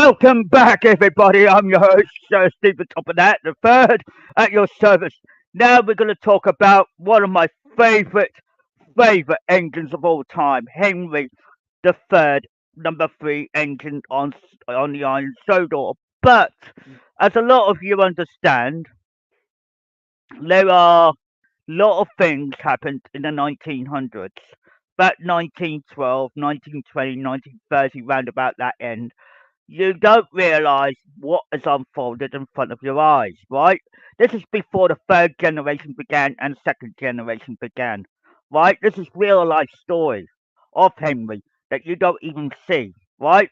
Welcome back, everybody. I'm your host, Stephen Topham, the third at your service. Now we're going to talk about one of my favorite engines of all time, Henry the Third, number three engine on the island Sodor. But as a lot of you understand, there are a lot of things happened in the 1900s. About 1912, 1920, 1930, round about that end. You don't realise what has unfolded in front of your eyes, right? This is before the third generation began and second generation began, right? This is real life story of Henry that you don't even see, right?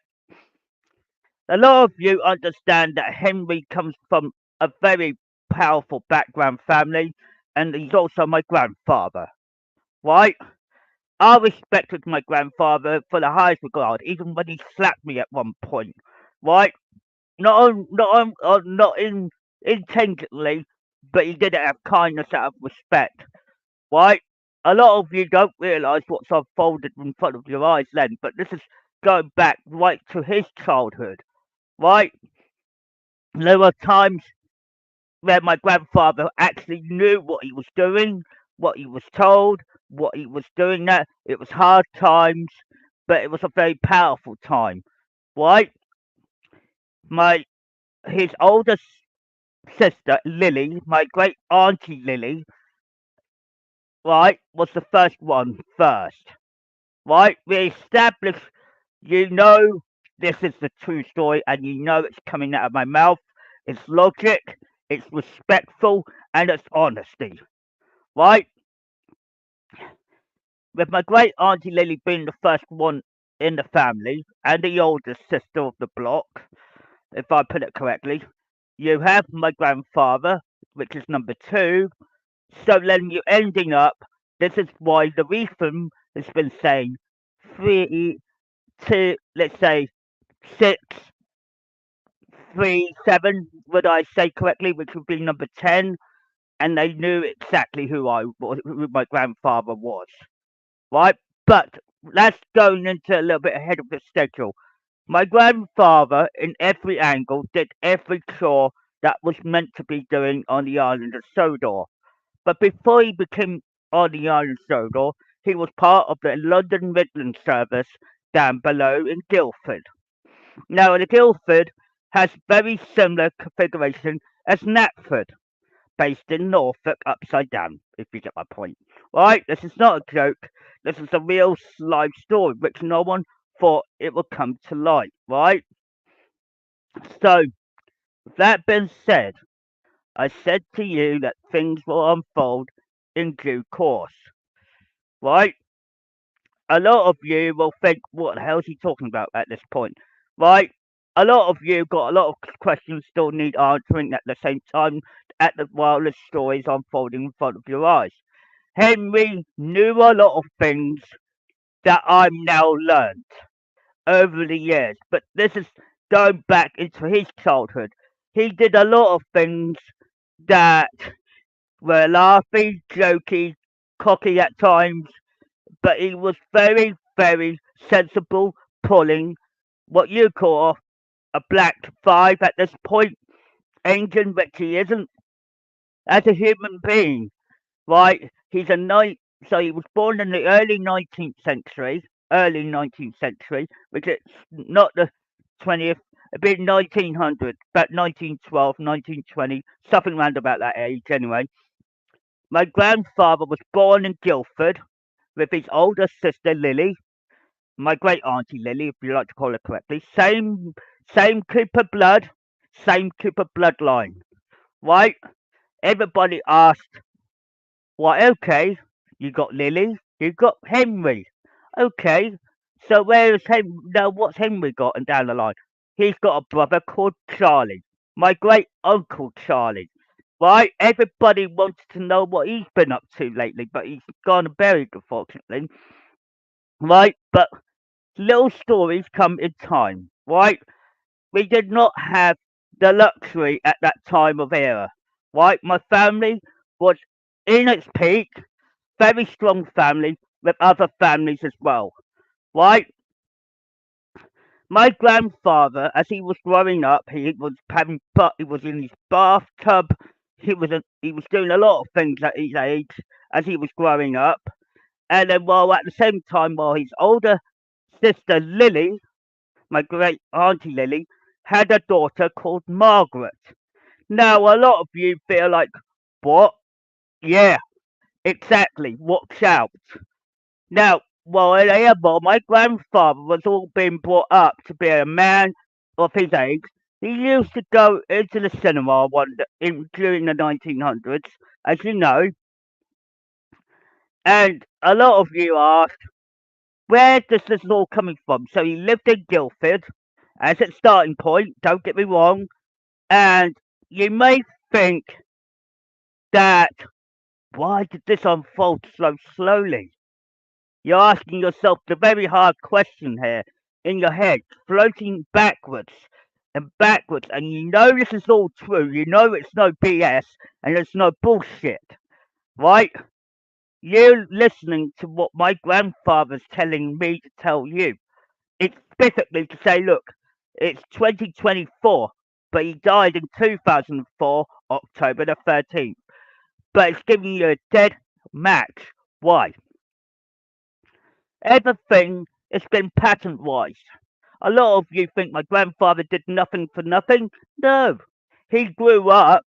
A lot of you understand that Henry comes from a very powerful background family, and he's also my grandfather, right? I respected my grandfather for the highest regard, even when he slapped me at one point, right? Not intentionally, but he did it out of kindness, out of respect, right? A lot of you don't realise what's unfolded in front of your eyes then, but this is going back right to his childhood, right? There were times where my grandfather actually knew what he was doing, what he was told, what he was doing there. It was hard times, but it was a very powerful time, right? My his oldest sister Lily, my great auntie Lily, right, was the first one first, right? We established, you know, this is the true story, and you know it's coming out of my mouth. It's logic, it's respectful, and it's honesty, right? With my great auntie Lily being the first one in the family and the oldest sister of the block, if I put it correctly, you have my grandfather, which is number two. So then you're ending up, this is why the reason has been saying three, two, let's say six, three, seven, would I say correctly, which would be number 10. And they knew exactly who my grandfather was, right? But that's going into a little bit ahead of the schedule. My grandfather, in every angle, did every chore that was meant to be doing on the island of Sodor. But before he became on the island Sodor, he was part of the London Midland service down below in Guildford. Now, the Guildford has very similar configuration as Knapford, based in Norfolk upside down, if you get my point. Right? This is not a joke. This is a real life story, which no one thought it would come to light, right? So, with that being said, I said to you that things will unfold in due course, right? A lot of you will think, what the hell is he talking about at this point, right? A lot of you got a lot of questions still need answering at the same time while the story is unfolding in front of your eyes. Henry knew a lot of things that I've now learned over the years, but this is going back into his childhood. He did a lot of things that were laughy, jokey, cocky at times, but he was very sensible, pulling what you call a black five at this point, engine, which he isn't as a human being, right? He's a night, so he was born in the early 19th century, which is not the 20th, a bit 1900, about 1912, 1920, something round about that age anyway. My grandfather was born in Guildford with his older sister Lily, my great auntie Lily, if you like to call her correctly. Same Cooper blood, same Cooper bloodline, right? Everybody asked, well, okay, you got Lily, you got Henry. Okay, so where is Henry? Now, what's Henry got and down the line? He's got a brother called Charlie, my great uncle Charlie. Right? Everybody wants to know what he's been up to lately, but he's gone and buried, unfortunately. Right? But little stories come in time. Right? We did not have the luxury at that time of era. Right? My family was in its peak, very strong family with other families as well. Right? My grandfather, as he was growing up, he was in his bathtub. He was doing a lot of things at his age as he was growing up, and then while at the same time, while his older sister Lily, my great auntie Lily, had a daughter called Margaret. Now, a lot of you feel like, what? Yeah, exactly. Watch out. Now, while my grandfather was all being brought up to be a man of his age, he used to go into the cinema during the 1900s, as you know, and a lot of you asked, where does this all coming from? So he lived in Guildford as its starting point, don't get me wrong, and you may think that why did this unfold so slowly? You're asking yourself the very hard question here in your head, floating backwards, and you know this is all true. You know it's no BS and it's no bullshit, right? You listening to what my grandfather's telling me to tell you. It's specifically to say, look, it's 2024, but he died in 2004, October the 13th. But it's giving you a dead match. Why? Everything has been pattern wise. A lot of you think my grandfather did nothing for nothing. No. He grew up,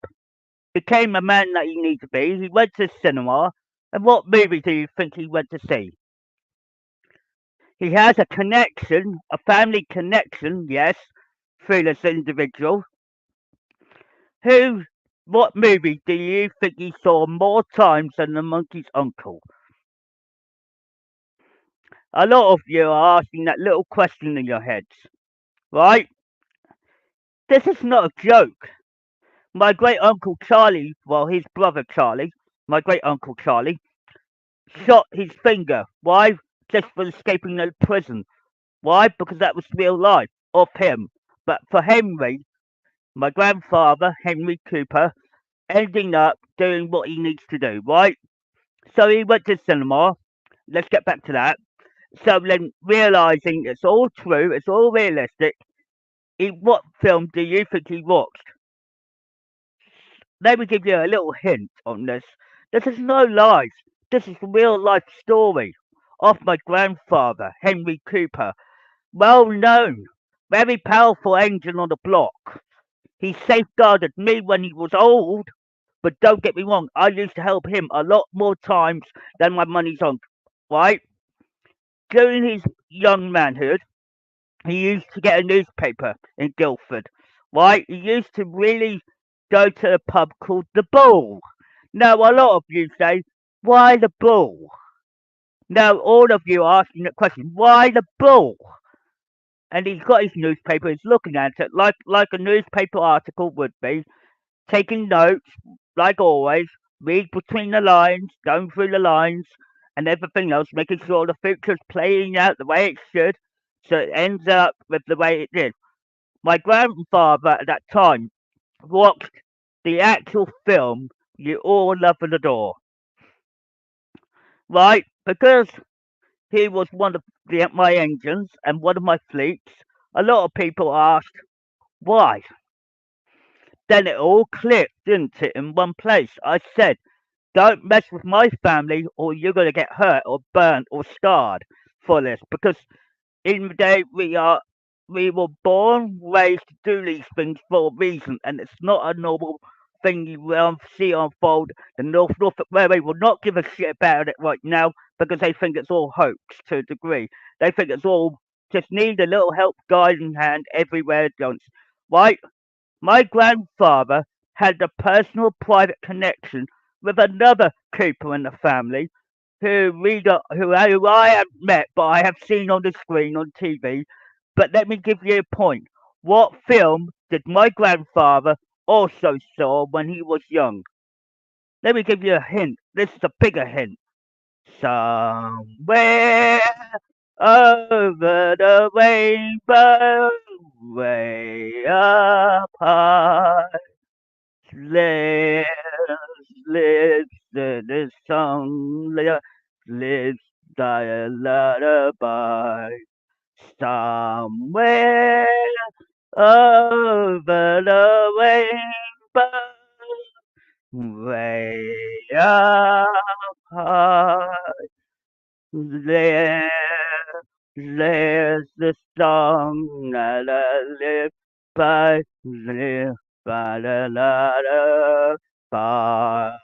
became a man that he needed to be. He went to cinema. And what movie do you think he went to see? He has a connection, a family connection, yes, through this individual. Who, what movie do you think he saw more times than the monkey's uncle? A lot of you are asking that little question in your heads, right? This is not a joke. My great uncle Charlie, well, his brother Charlie, my great uncle Charlie, shot his finger. Why? Just for escaping the prison. Why? Because that was real life of him. But for Henry, my grandfather, Henry Cooper, ending up doing what he needs to do, right? So he went to cinema. Let's get back to that. So then, realizing it's all true, it's all realistic, what film do you think he watched? Let me give you a little hint on this. This is no lies. This is a real life story of my grandfather, Henry Cooper. Well known, very powerful engine on the block. He safeguarded me when he was old, but don't get me wrong, I used to help him a lot more times than my money's on, right? During his young manhood, he used to get a newspaper in Guildford, right? He used to really go to a pub called the Bull. Now, a lot of you say, why the Bull? Now, all of you are asking that question, why the Bull? And he's got his newspaper, he's looking at it like a newspaper article would be, taking notes, like always, read between the lines, going through the lines, and everything else, making sure the future's playing out the way it should, so it ends up with the way it did. My grandfather at that time watched the actual film You All Love and Adore, right? Because he was one of my engines and one of my fleets, a lot of people asked why. Then it all clicked, didn't it, in one place? I said, don't mess with my family or you're going to get hurt or burnt or scarred for this. Because in the day we were born, raised to do these things for a reason, and it's not a normal thing you will see unfold. The Norfolk Railway will not give a shit about it right now because they think it's all hoax to a degree. They think it's all just need a little help, guiding hand everywhere it goes. Right? My grandfather had a personal private connection with another Cooper in the family who I haven't met but I have seen on the screen on TV. But let me give you a point. What film did my grandfather also saw when he was young? Let me give you a hint. This is a bigger hint. Somewhere over the rainbow, way up high, lives, this song, lives, thy lullaby. somewhere over the rainbow, way up high. There, there's the song that I live by the ladder, by.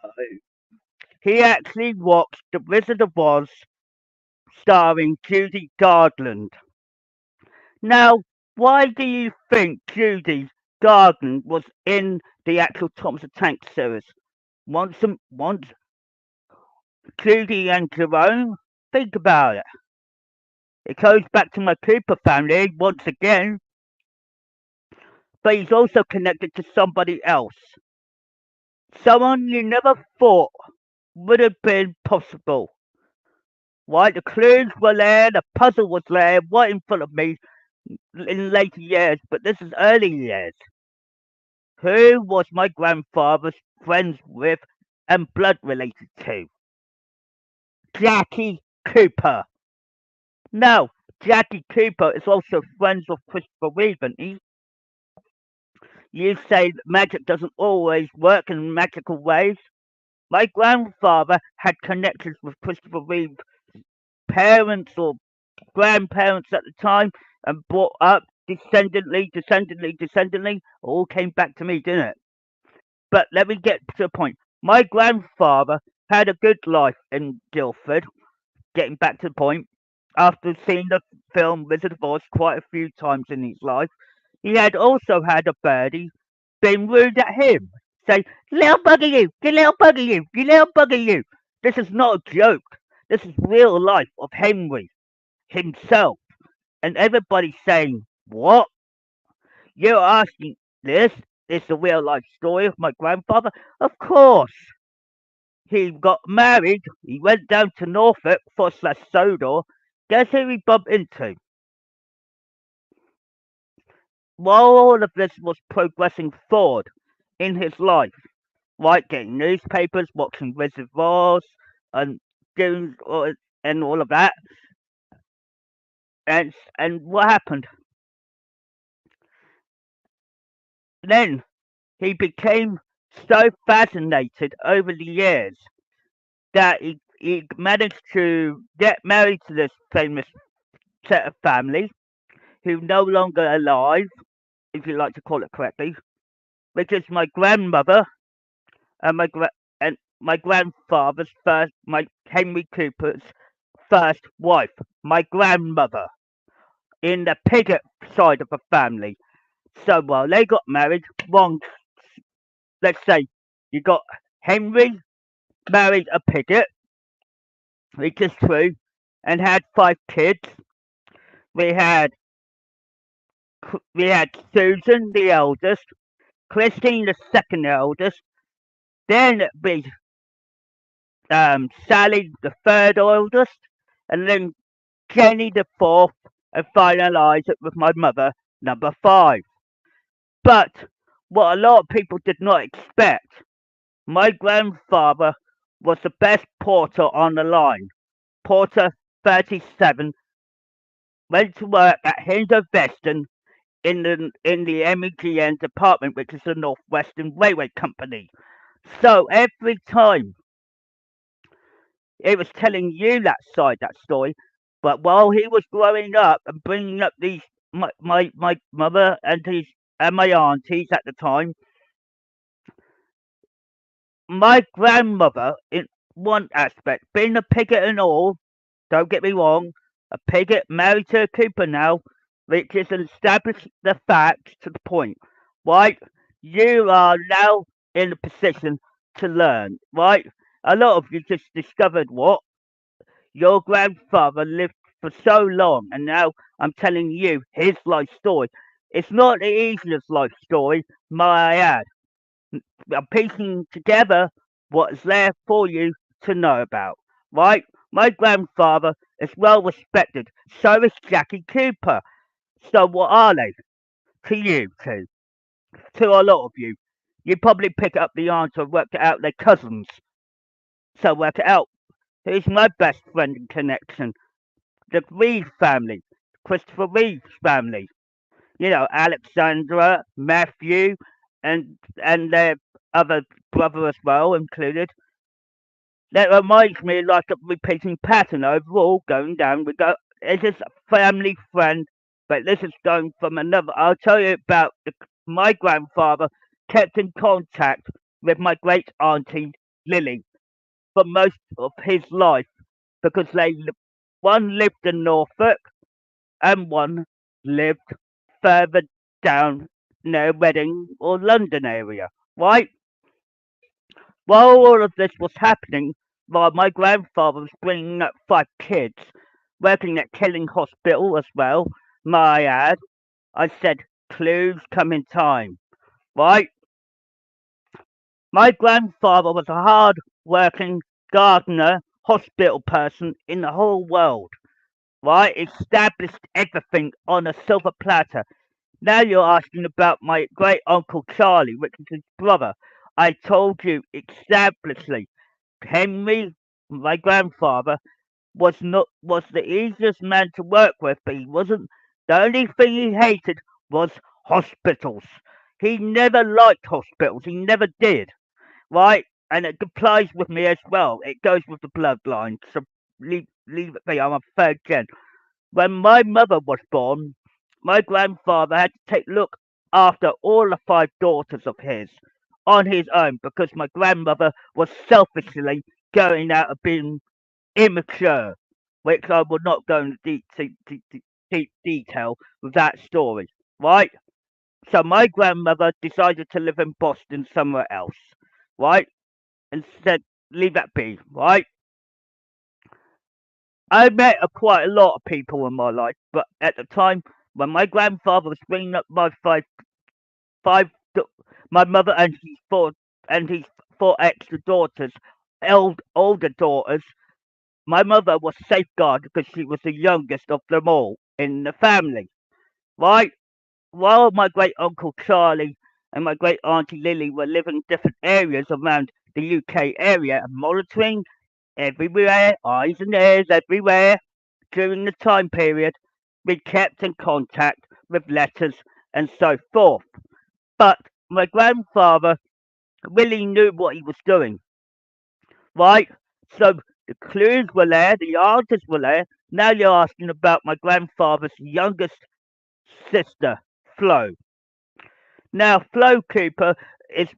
He actually watched The Wizard of Oz starring Judy Garland. Now, why do you think Judy Garland was in the actual Thomas the Tank series? Once Judy and Jerome? Think about it. It goes back to my Cooper family once again, but he's also connected to somebody else. Someone you never thought would have been possible. Right? The clues were there, the puzzle was there, right in front of me in later years, but this is early years. Who was my grandfather's friends with and blood related to? Jackie Cooper. Now, Jackie Cooper is also friends with Christopher Reeve, and you say that magic doesn't always work in magical ways. My grandfather had connections with Christopher Reeve's parents or grandparents at the time and brought up descendantly, all came back to me, didn't it? But let me get to the point. My grandfather had a good life in Guildford, getting back to the point, after seeing the film Wizard of Oz quite a few times in his life. He had also had a birdie being rude at him, say, little bugger you, you little bugger you, you little bugger you. This is not a joke. This is real life of Henry himself. And everybody's saying, what? You're asking this? Is the real life story of my grandfather? Of course. He got married. He went down to Norfolk for Sodor. Guess who he bumped into? While all of this was progressing forward in his life, right, getting newspapers, watching Wizard of Oz, and doing and all of that, and what happened? Then he became so fascinated over the years that he managed to get married to this famous set of family who no longer alive, if you like to call it correctly, which is my grandmother and my grandfather's first, my Henry Cooper's first wife, my grandmother, in the Piggott side of the family. So while they got married, one, let's say you got Henry married a Piggott, which is true, and had 5 kids. We had we had Susan, the eldest, Christine, the second eldest, then we Sally, the third eldest, and then Jenny, the fourth, and finalise it with my mother, number 5. But what a lot of people did not expect, my grandfather was the best porter on the line. Porter 37 went to work at Hinder Veston in the M&GN department, which is the North Western Railway Company. So every time it was telling you that story, but while he was growing up and bringing up my mother and my aunties at the time, my grandmother in one aspect, being a Piggott and all, don't get me wrong, a Piggott married to a Cooper now, which is an established the facts to the point, right? You are now in a position to learn, right? A lot of you just discovered what your grandfather lived for so long, and now I'm telling you his life story. It's not the easiest life story, may I add. I'm piecing together what is there for you to know about, right? My grandfather is well respected, so is Jackie Cooper. So what are they to you two? To a lot of you. You probably pick up the answer and work it out they're cousins. So work it out. Who's my best friend and connection? The Reed family. Christopher Reeve's family. You know, Alexandra, Matthew, and their other brother as well included. That reminds me like a repeating pattern overall going down. We go, it's just a family friend, but this is going from another. I'll tell you about my grandfather kept in contact with my great auntie Lily for most of his life because one lived in Norfolk and one lived further down near Reading or London area, right? While all of this was happening, while my grandfather was bringing up 5 kids, working at Killing Hospital as well, my ad, I said, clues come in time, right? My grandfather was a hard working gardener, hospital person in the whole world, right? Established everything on a silver platter. Now you're asking about my great uncle Charlie, which is his brother. I told you established Henry, my grandfather, was the easiest man to work with, but he wasn't. The only thing he hated was hospitals. He never liked hospitals. He never did. Right, and it applies with me as well. It goes with the bloodline. So leave it be. I'm a third gen. When my mother was born, my grandfather had to take look after all the 5 daughters of his on his own because my grandmother was selfishly going out of being immature, which I will not go into deep detail with that story, right? So my grandmother decided to live in Boston somewhere else, right? And said, leave that be, right? I met quite a lot of people in my life, but at the time when my grandfather was bringing up five, my mother and his 4 extra daughters, older daughters, my mother was safeguarded because she was the youngest of them all in the family, right? While my great uncle Charlie and my great auntie Lily were living in different areas around the UK area and monitoring everywhere, eyes and ears everywhere during the time period, we kept in contact with letters and so forth. But my grandfather really knew what he was doing, right? So the clues were there, the answers were there. Now you're asking about my grandfather's youngest sister, Flo. Now, Flo Cooper is,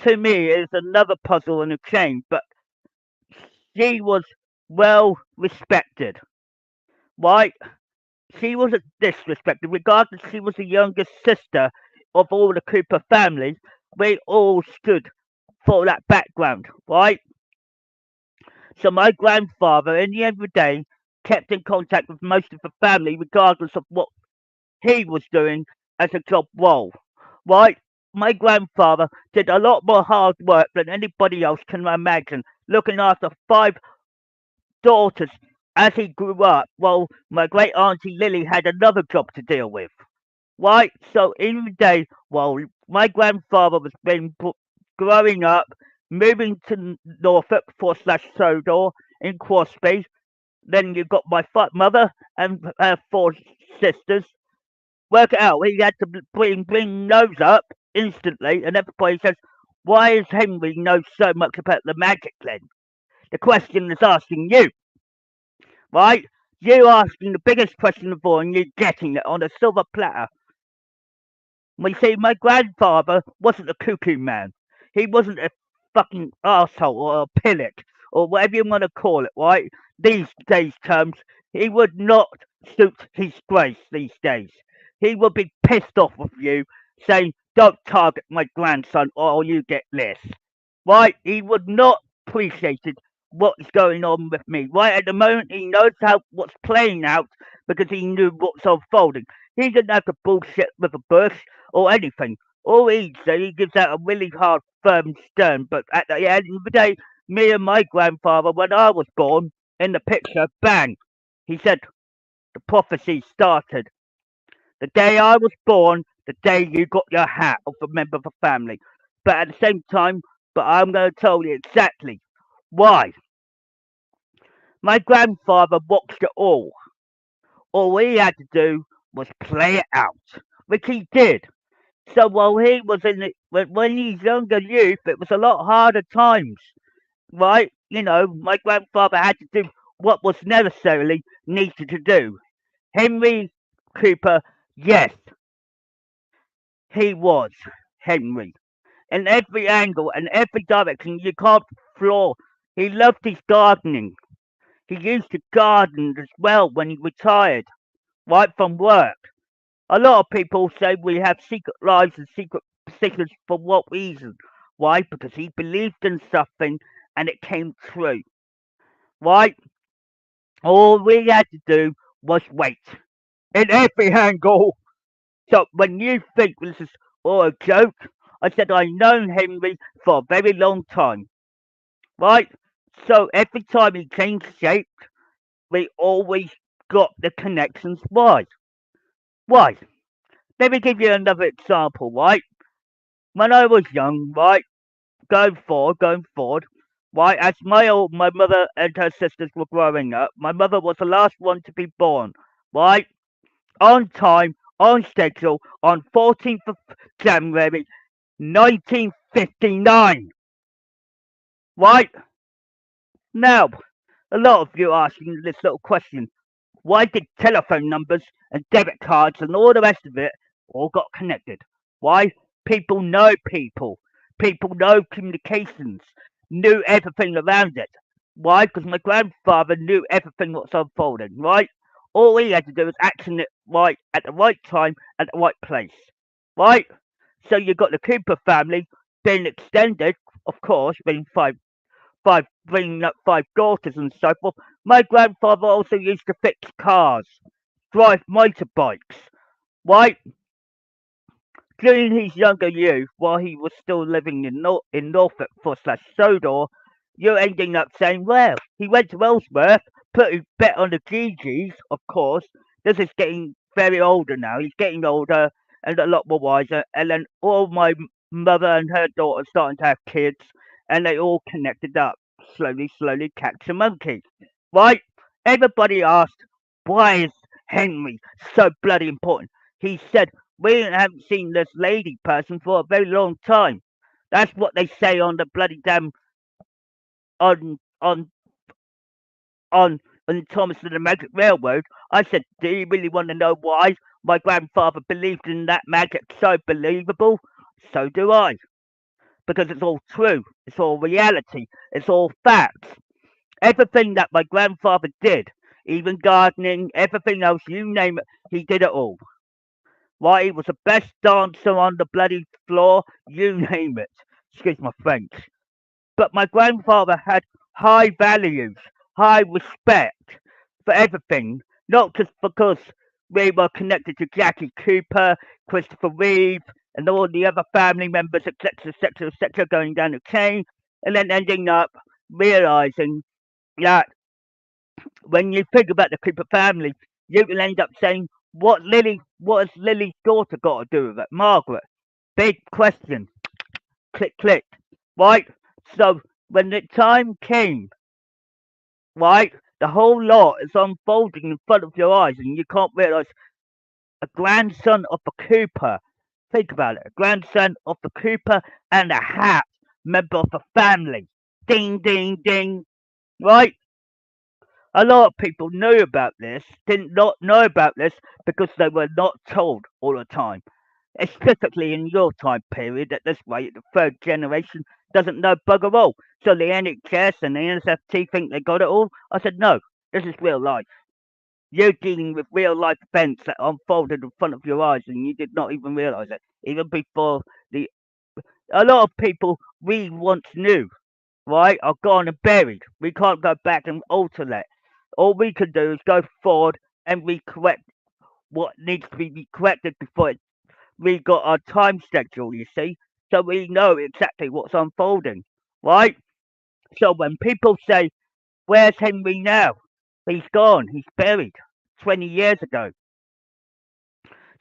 to me, is another puzzle in a chain, but she was well respected, right? She wasn't disrespected, regardless. She was the youngest sister of all the Cooper family. We all stood for that background, right? So my grandfather, in the end of the day, kept in contact with most of the family, regardless of what he was doing as a job role, right? My grandfather did a lot more hard work than anybody else can imagine, looking after 5 daughters as he grew up, while my great auntie Lily had another job to deal with. Right, so in the day, while my grandfather was growing up, moving to Norfolk / slash Sodor in Crosby, then you got my mother and her 4 sisters. Work it out. He had to bring those up instantly, and everybody says, "Why does Henry know so much about the magic then?" The question is asking you, right? You asking the biggest question of all, and you getting it on a silver platter. Well, you see, my grandfather wasn't a cuckoo man. He wasn't a fucking asshole or a pillock or whatever you want to call it, right? These days terms, he would not suit his grace these days. He would be pissed off with you, saying, "Don't target my grandson or you get this." Right? He would not appreciate what's going on with me. Right at the moment, he knows what's playing out because he knew what's unfolding. He didn't have to bullshit with a bush or anything. All he said, he gives out a really hard, firm stern. But at the end of the day, me and my grandfather, when I was born, in the picture, bang, he said, the prophecy started. The day I was born, the day you got your hat of a member of the family. But at the same time, but I'm going to tell you exactly why. My grandfather watched it all. All we had to do was play it out, which he did. So while he was when he's younger youth, it was a lot harder times, right? My grandfather had to do what was necessarily needed to do. Henry Cooper, yes, he was Henry. In every angle and every direction, you can't flaw. He loved his gardening. He used to garden as well when he retired, right from work. A lot of people say we have secret lives and secret secrets for what reason? Why? Because he believed in something and it came true, right? All we had to do was wait in every angle. So when you think this is all a joke, I said I've known Henry for a very long time, right? So every time he changed shape, we always got the connections. Why? Why? Let me give you another example, right? When I was young, right, going forward, right, as my mother and her sisters were growing up, my mother was the last one to be born, right? On time, on schedule, on 14th of January 1959, right? Now, a lot of you are asking this little question. Why did telephone numbers and debit cards and all the rest of it all got connected? Why? People know people. People know communications, knew everything around it. Why? Because my grandfather knew everything what's unfolding, right? All he had to do was action it right at the right time at the right place, right? So you've got the Cooper family being extended, of course, being bringing up five daughters and so forth. My grandfather also used to fix cars, drive motorbikes, right? During his younger youth, while he was still living in Norfolk for slash Sodor, you're ending up saying, well, he went to Ellsworth, put his bet on the GGs, of course. This is getting very older now. He's getting older and a lot more wiser. And then all my mother and her daughter starting to have kids, and they all connected up. Slowly, slowly, catch a monkey. Right? Everybody asked, why is Henry so bloody important? He said, we haven't seen this lady person for a very long time. That's what they say on the bloody damn on on on on Thomas and the Magic Railroad. I said, do you really want to know why my grandfather believed in that magic so believable? So do I. Because it's all true. It's all reality. It's all facts. Everything that my grandfather did, even gardening, everything else, you name it, he did it all. Why, he was the best dancer on the bloody floor, you name it. Excuse my French. But my grandfather had high values, high respect for everything, not just because we were connected to Jackie Cooper, Christopher Reeve, and all the other family members, etc., etc., etc., going down the chain, and then ending up realizing that when you think about the Cooper family, you will end up saying, what has Lily's daughter got to do with it? Margaret. Big question. Click, click. Right? So, when the time came, right, the whole lot is unfolding in front of your eyes, and you can't realize a grandson of a Cooper. Think about it. A grandson of the Cooper and a Hatt, member of the family. Ding, ding, ding. Right? A lot of people knew about this, did not know about this because they were not told all the time. Specifically in your time period, at this rate, the third generation doesn't know bugger all. So the NHS and the NSFT think they got it all. I said, no, this is real life. You're dealing with real life events that unfolded in front of your eyes and you did not even realize it. Even before the. A lot of people we once knew, right, are gone and buried. We can't go back and alter that. All we can do is go forward and we correct what needs to be corrected before we got our time schedule, you see, so we know exactly what's unfolding, right? So when people say, where's Henry now? He's gone, he's buried 20 years ago.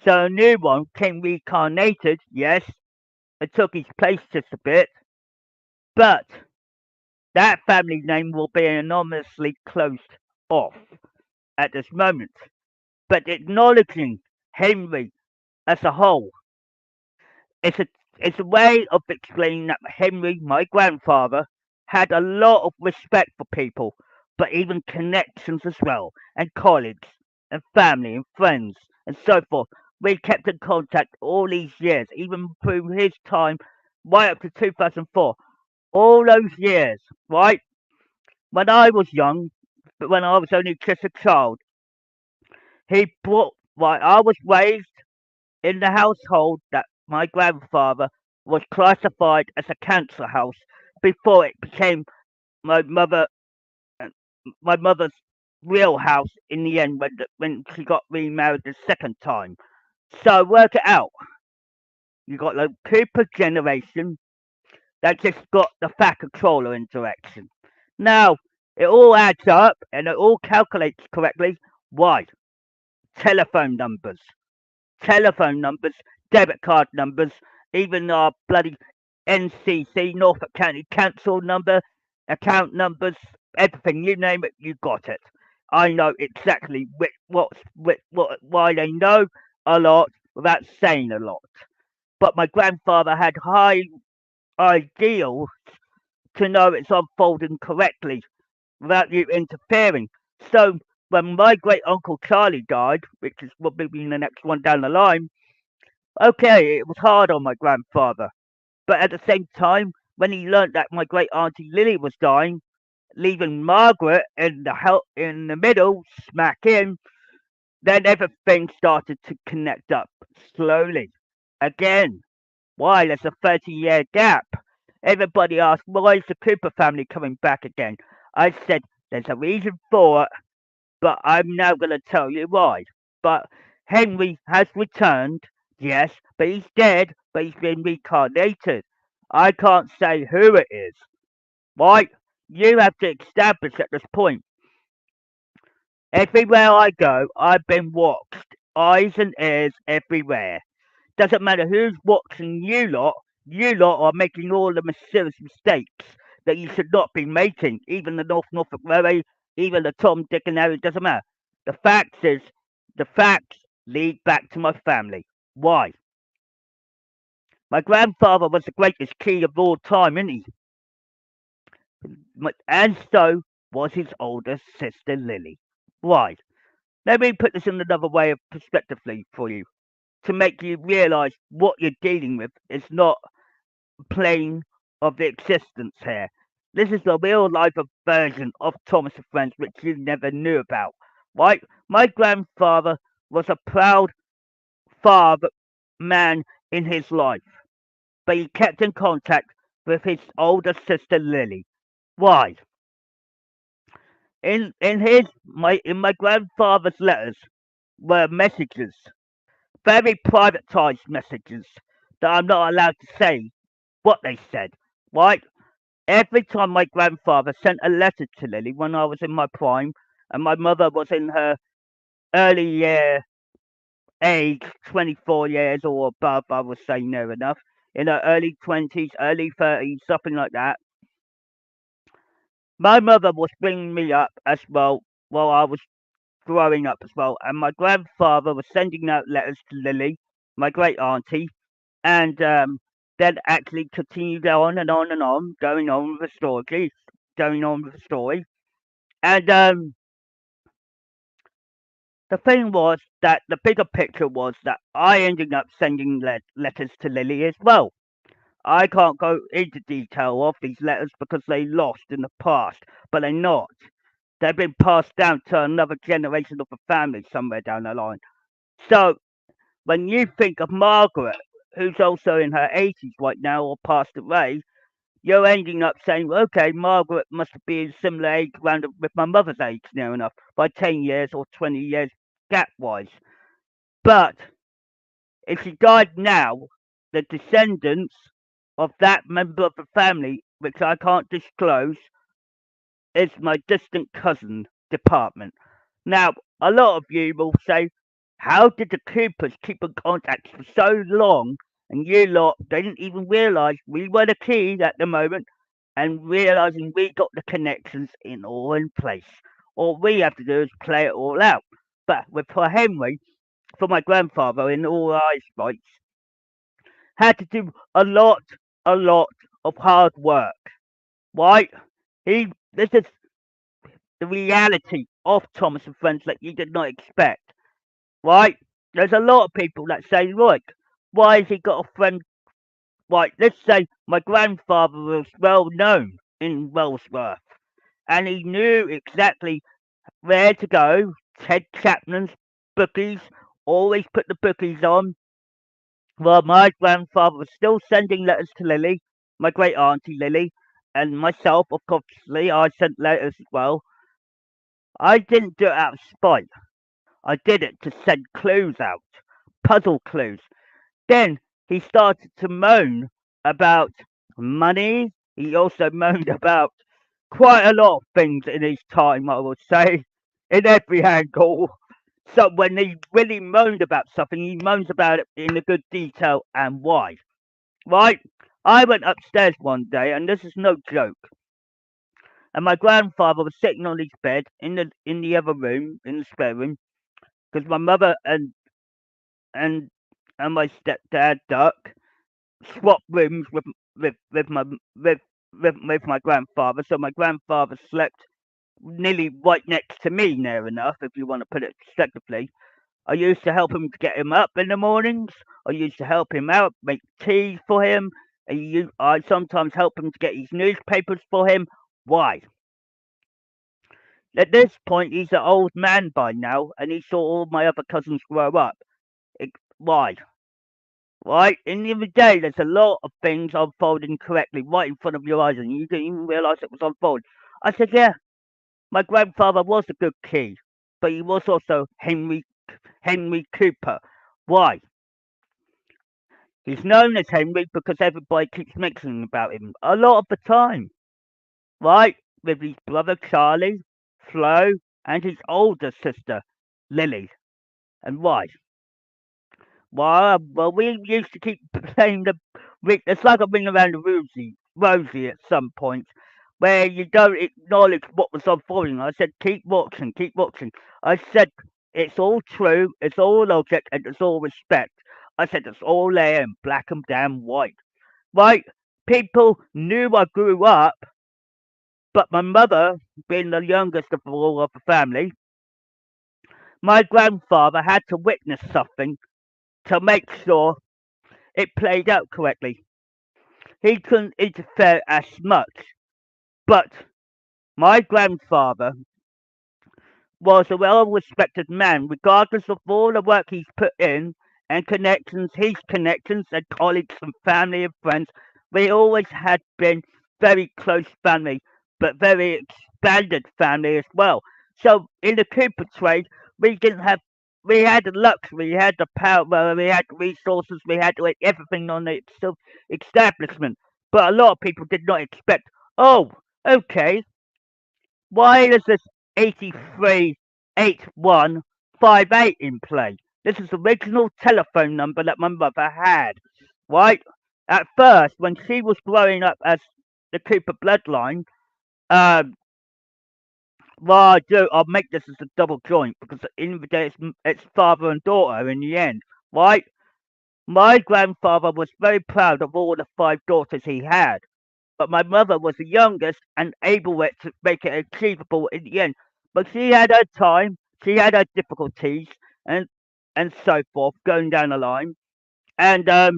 So a new one came reincarnated, yes, it took his place just a bit, but that family name will be anonymously closed off at this moment. but acknowledging Henry as a whole. It's a it's a way of explaining that Henry, my grandfather, had a lot of respect for people, but even connections as well, and colleagues, and family, and friends, and so forth. We kept in contact all these years, even through his time, right up to 2004. All those years, right? When I was young, but when I was only just a child, he brought, right, I was raised in the household that my grandfather was classified as a cancer house before it became my mother uh, my mother's real house in the end when she got remarried the second time. So work it out. You got the Cooper generation that just got the fat controller in direction. Now it all adds up and it all calculates correctly. Why? Telephone numbers. Telephone numbers, debit card numbers, even our bloody NCC, Norfolk County Council number, account numbers, everything, you name it, you got it. I know exactly why they know a lot without saying a lot. But my grandfather had high ideals to know it's unfolding correctly without you interfering. So when my great uncle Charlie died, which is will be the next one down the line, okay, it was hard on my grandfather, but at the same time, when he learnt that my great auntie Lily was dying, leaving Margaret in the middle, smack in, then everything started to connect up slowly. Again, why? There's a 30-year gap. Everybody asked, why is the Cooper family coming back again? I said, there's a reason for it, but I'm now going to tell you why. But Henry has returned, yes, but he's dead, but he's been reincarnated. I can't say who it is, right? You have to establish at this point. Everywhere I go, I've been watched, eyes and ears everywhere. Doesn't matter who's watching you lot are making all the serious mistakes that you should not be making. Even the North Norfolk Railway, even the Tom, Dick and Harry, doesn't matter. The fact is, the facts lead back to my family. Why? My grandfather was the greatest king of all time, isn't he? And so was his older sister Lily. Why? Let me put this in another way of perspectively for you to make you realise what you're dealing with is not plane of the existence here. This is the real life version of Thomas and Friends, which you never knew about. Right? My grandfather was a proud father man in his life, but he kept in contact with his older sister Lily. Why? In my grandfather's letters were messages, very privatized messages that I'm not allowed to say what they said. Right? Every time my grandfather sent a letter to Lily when I was in my prime and my mother was in her early year age, 24 years or above, I would say near enough, in her early 20s, early 30s, something like that. My mother was bringing me up as well while I was growing up as well, and my grandfather was sending out letters to Lily, my great auntie, and then actually continued on and on and on, going on with the story, going on with the story. And the thing was that the bigger picture was that I ended up sending letters to Lily as well. I can't go into detail of these letters because they lost in the past, but they're not. They've been passed down to another generation of the family somewhere down the line. So when you think of Margaret, who's also in her 80s right now or passed away, you're ending up saying, okay, Margaret must be a similar age round with my mother's age near enough, by 10 years or 20 years gap wise. But if she died now, the descendants of that member of the family, which I can't disclose, is my distant cousin department. Now, a lot of you will say, how did the Coopers keep in contact for so long? And you lot didn't even realise we were the key at the moment and realising we got the connections in all in place. All we have to do is play it all out. But with for Henry, for my grandfather, in all eyesight, had to do a lot of hard work. Right? This is the reality of Thomas and Friends that you did not expect. Right? There's a lot of people that say, look, why has he got a friend? Right, let's say my grandfather was well known in Wellsworth, and he knew exactly where to go. Ted Chapman's bookies, always put the bookies on. Well, my grandfather was still sending letters to Lily, my great auntie Lily, and myself, of course, I sent letters as well. I didn't do it out of spite. I did it to send clues out, puzzle clues. Then he started to moan about money. He also moaned about quite a lot of things in his time, I would say, in every angle. So when he really moaned about something, he moans about it in a good detail and why. Right? I went upstairs one day, and this is no joke. And my grandfather was sitting on his bed in the other room, in the spare room, because my mother and and my stepdad Duck swapped rooms with my with, with my grandfather. So my grandfather slept nearly right next to me, near enough, if you want to put it respectively. I used to help him to get him up in the mornings. I used to help him out, make tea for him. I sometimes help him to get his newspapers for him. Why? At this point, he's an old man by now, and he saw all my other cousins grow up. Why? Right? In the other day, there's a lot of things unfolding correctly right in front of your eyes, and you didn't even realise it was unfolding. I said, yeah, my grandfather was a good key, but he was also Henry Cooper. Why? He's known as Henry because everybody keeps mentioning about him a lot of the time, right? With his brother Charlie, Flo, and his older sister, Lily. And why? Well, we used to keep playing it's like a ring around the rosy at some point, where you don't acknowledge what was unfolding. I said, keep watching, keep watching. I said, it's all true, it's all logic, and it's all respect. I said, it's all there in black and damn white. Right? People knew I grew up, but my mother, being the youngest of all of the family, my grandfather had to witness something to make sure it played out correctly. He couldn't interfere as much, but my grandfather was a well respected man, regardless of all the work he's put in and connections, his connections and colleagues and family and friends. We always had been very close family, but very expanded family as well. So in the Cooper trade, we didn't have we had the luxury, we had the power, we had the resources, we had everything on the establishment. But a lot of people did not expect, oh, okay, why is this 838158 in play? This is the original telephone number that my mother had, right? At first, when she was growing up as the Cooper bloodline, um, well, I'll make this as a double joint because in the day it's father and daughter in the end, right? My grandfather was very proud of all the five daughters he had, but my mother was the youngest and able to make it achievable in the end. But she had her time, she had her difficulties, and and so forth going down the line. And a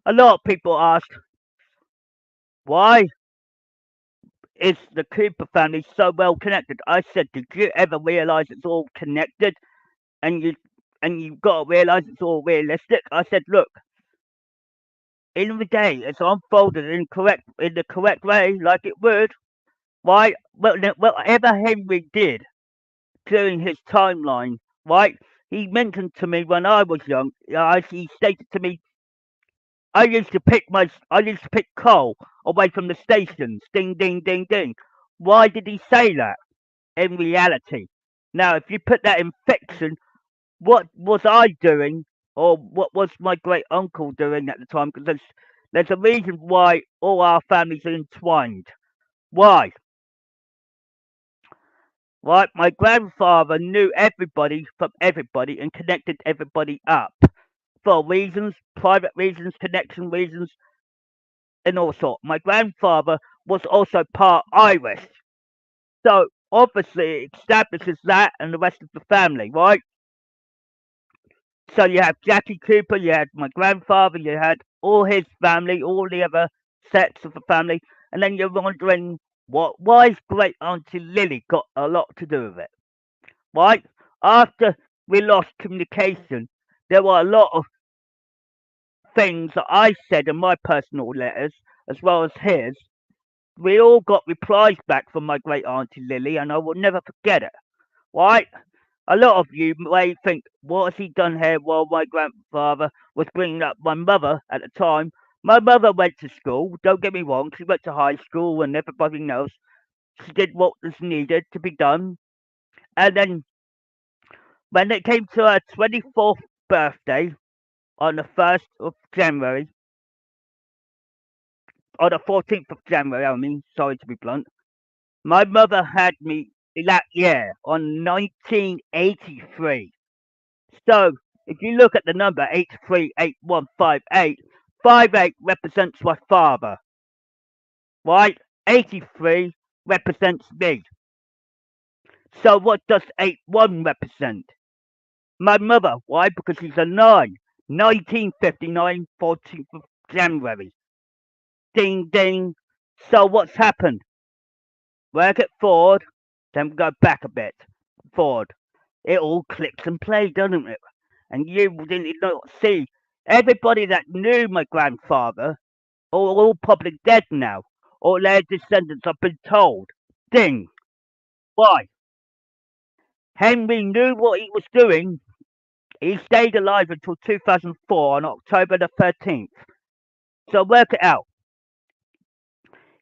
lot of people ask, why is the Cooper family so well connected? I said, did you ever realise it's all connected? And you've got to realise it's all realistic. I said, look, in the day, it's unfolded in the correct way, like it would. Why? Well, whatever Henry did during his timeline, right? He mentioned to me when I was young. He stated to me, I used to pick coal away from the stations. Ding, ding, ding, ding. Why did he say that? In reality, now if you put that in fiction, what was I doing, or what was my great uncle doing at the time? Because there's a reason why all our families are entwined. Why? Right? My grandfather knew everybody from everybody and connected everybody up for reasons, private reasons, connection reasons, and all sorts. My grandfather was also part Irish. So obviously it establishes that and the rest of the family, right? So you have Jackie Cooper, you had my grandfather, you had all his family, all the other sets of the family, and then you're wondering why's great auntie Lily got a lot to do with it, right? After we lost communication, there were a lot of things that I said in my personal letters, as well as his. We all got replies back from my great auntie Lily, and I will never forget it, right? A lot of you may think, what has he done here while my grandfather was bringing up my mother at the time? My mother went to school, don't get me wrong, she went to high school and everybody knows she did what was needed to be done. And then when it came to her 24th birthday on the 1st of January, or the 14th of January, I mean, sorry to be blunt, my mother had me that year on 1983. So if you look at the number 838158, 58 represents my father, right? 83 represents me. So what does 81 represent? My mother. Why? Because she's a 9. 1959, 14th of January. Ding ding. So what's happened? Work it forward, then go back a bit. Forward. It all clicks and plays, doesn't it? And you didn't not see everybody that knew my grandfather are all probably dead now, or their descendants have been told. Ding. Why? Henry knew what he was doing. He stayed alive until 2004 on October the 13th. So work it out.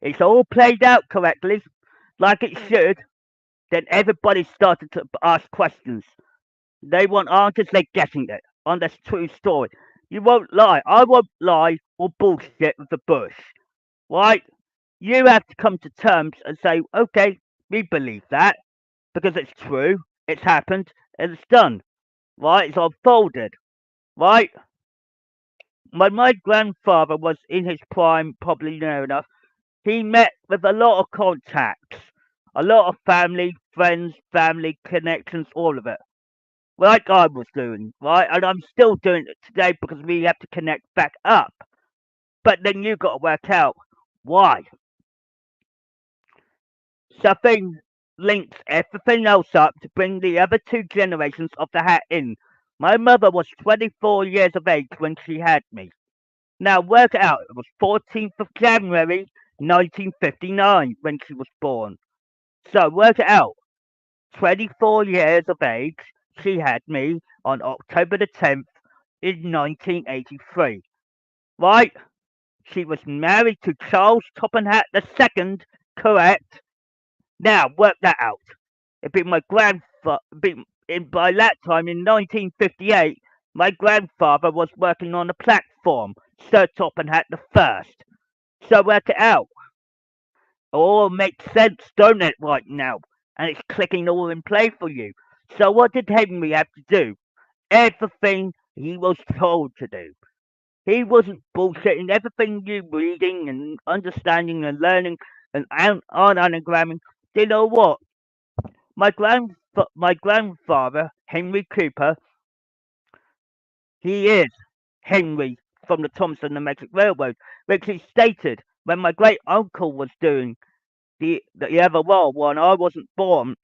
It's all played out correctly, like it should. Then everybody started to ask questions. They want answers, they're guessing it on this true story. You won't lie. I won't lie or bullshit with the bush. Right? You have to come to terms and say, okay, we believe that because it's true, it's happened, and it's done. Right? It's unfolded. Right? When my grandfather was in his prime, probably near enough, he met with a lot of contacts, a lot of family, friends, family connections, all of it. Like I was doing, right? And I'm still doing it today because we have to connect back up. But then you got to work out why. Something links everything else up to bring the other two generations of the Hat in. My mother was 24 years of age when she had me. Now work it out. It was 14th of January 1959 when she was born. So work it out. 24 years of age, she had me on October the 10th in 1983. Right? She was married to Charles Topham II, correct? Now work that out. It'd be my grandfather. By that time in 1958, my grandfather was working on the platform, Sir Topham the First. So work it out. It all makes sense, don't it, right now? And it's clicking all in play for you. So what did Henry have to do? Everything he was told to do. He wasn't bullshitting. Everything you reading and understanding and learning and on anagramming. Do you know what? My grandfather, Henry Cooper, he is Henry from the Thompson and Metric Railroad, which he stated when my great uncle was doing the other world when I wasn't born.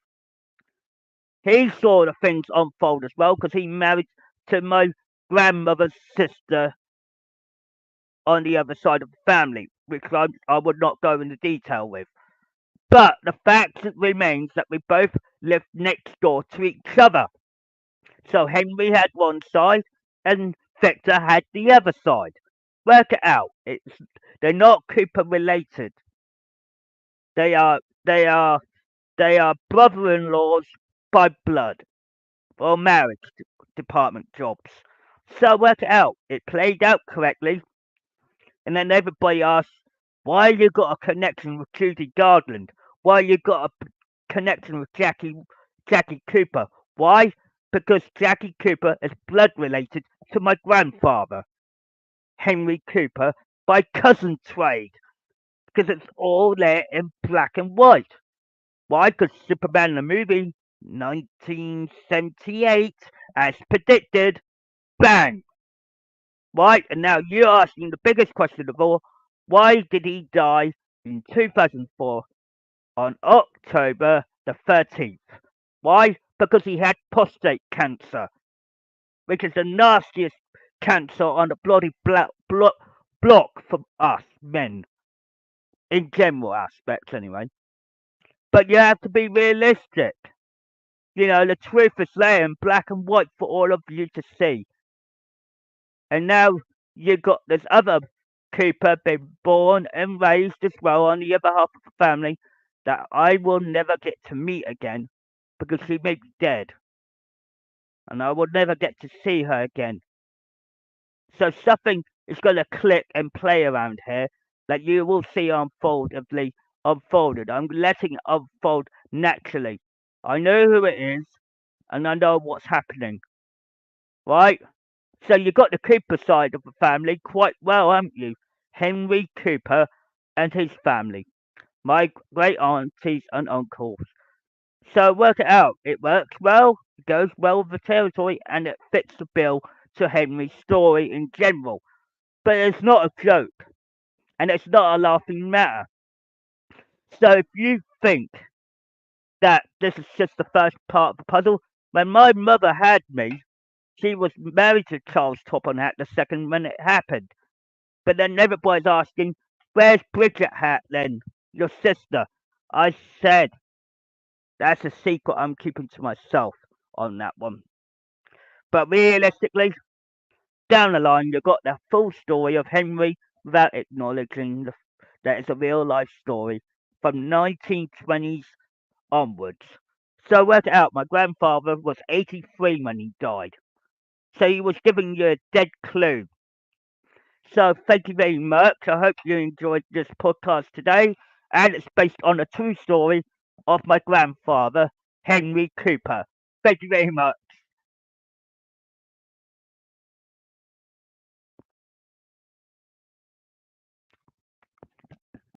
He saw the things unfold as well because he married to my grandmother's sister on the other side of the family, which I would not go into detail with. But the fact remains that we both lived next door to each other. So Henry had one side and Victor had the other side. Work it out. They're not Cooper related. They are they are they are brother-in-laws by blood or marriage department jobs. So work it out. It played out correctly, and then everybody asks, why you got a connection with Judy Garland? Why you got a connection with Jackie Cooper. Why? Because Jackie Cooper is blood related to my grandfather, Henry Cooper, by cousin trade. Because it's all there in black and white. Why? Because Superman the movie, 1978, as predicted, bang! Right? And now you're asking the biggest question of all, why did he die in 2004 on October the 13th? Why? Because he had prostate cancer, which is the nastiest cancer on the bloody block for us men, in general aspects anyway. But you have to be realistic. You know, the truth is there in black and white for all of you to see. And now you got this other Cooper being born and raised as well on the other half of the family that I will never get to meet again because she may be dead and I will never get to see her again. So something is going to click and play around here that you will see unfolded. I'm letting it unfold naturally. I know who it is and I know what's happening, right? So you got the Cooper side of the family quite well, haven't you? Henry Cooper and his family, my great aunties and uncles. So work it out. It works well, it goes well with the territory, and it fits the bill to Henry's story in general. But it's not a joke, and it's not a laughing matter. So if you think that this is just the first part of the puzzle, when my mother had me, she was married to Charles Topham Hatt the second when it happened. But then everybody's asking, where's Bridget Hatt then? Your sister. I said, that's a secret I'm keeping to myself on that one. But realistically, down the line, you got the full story of Henry without acknowledging that it's a real life story from 1920s onwards. So work it out, my grandfather was 83 when he died. So he was giving you a dead clue. So thank you very much. I hope you enjoyed this podcast today. And it's based on a true story of my grandfather, Henry Cooper. Thank you very much.